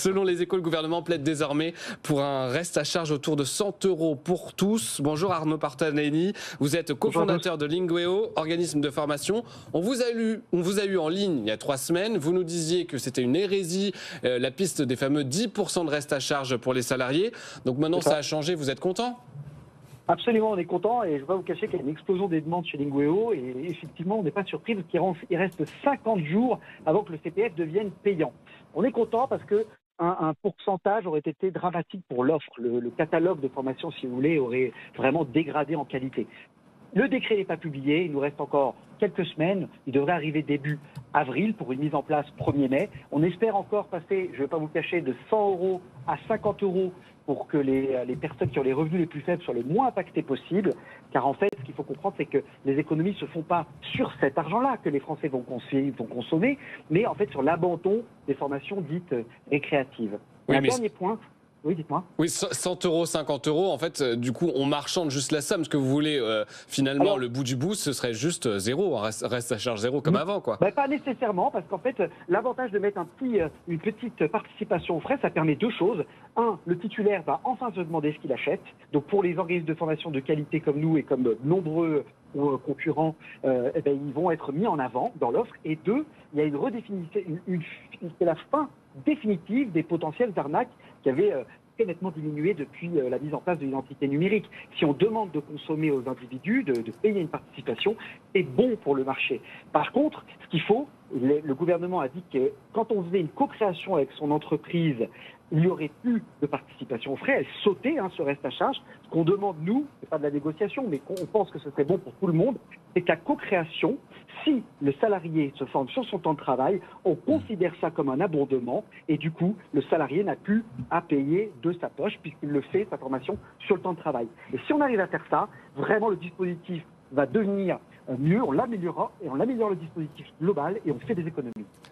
Selon les Échos, le gouvernement plaide désormais pour un reste à charge autour de 100 € pour tous. Bonjour Arnaud Partanelli, vous êtes cofondateur de Lingueo, organisme de formation. On vous a eu en ligne il y a 3 semaines. Vous nous disiez que c'était une hérésie, la piste des fameux 10% de reste à charge pour les salariés. Donc maintenant ça a changé, vous êtes content ? Absolument, on est content et je ne vais pas vous cacher qu'il y a une explosion des demandes chez Lingueo et effectivement, on n'est pas surpris parce qu'il reste 50 jours avant que le CPF devienne payant. On est content parce que un pourcentage aurait été dramatique pour l'offre. Le catalogue de formation, si vous voulez, aurait vraiment dégradé en qualité. Le décret n'est pas publié, il nous reste encore quelques semaines. Il devrait arriver début avril pour une mise en place 1er mai. On espère encore passer, je ne vais pas vous cacher, de 100 € à 50 € pour que les personnes qui ont les revenus les plus faibles soient le moins impactées possible. Car en fait, ce qu'il faut comprendre, c'est que les économies ne se font pas sur cet argent-là que les Français vont consommer, mais en fait sur l'abandon des formations dites récréatives. Oui, un dernier point. Oui, dites-moi. Oui, 100 €, 50 €, en fait, du coup, on marchande juste la somme. Ce que vous voulez, finalement, alors, le bout du bout, ce serait juste zéro, reste à charge zéro comme avant, quoi. Pas nécessairement, parce qu'en fait, l'avantage de mettre une petite participation aux frais, ça permet 2 choses. Un, le titulaire va enfin se demander ce qu'il achète. Donc, pour les organismes de formation de qualité comme nous et comme nombreux concurrents, ils vont être mis en avant dans l'offre. Et 2, il y a une redéfinition, c'est la fin définitive des potentielles arnaques qui avaient très nettement diminué depuis la mise en place de l'identité numérique. Si on demande de consommer aux individus, de payer une participation, c'est bon pour le marché. Par contre, ce qu'il faut, le gouvernement a dit que quand on faisait une co-création avec son entreprise, il n'y aurait plus de participation aux frais, elle sautait ce reste à charge. Ce qu'on demande, nous, c'est pas de la négociation, mais qu'on pense que ce serait bon pour tout le monde, c'est qu'à co-création, si le salarié se forme sur son temps de travail, on considère ça comme un abondement et du coup, le salarié n'a plus à payer de sa poche puisqu'il le fait, sa formation, sur le temps de travail. Et si on arrive à faire ça, vraiment le dispositif va devenir mieux, on l'améliorera et on améliore le dispositif global et on fait des économies.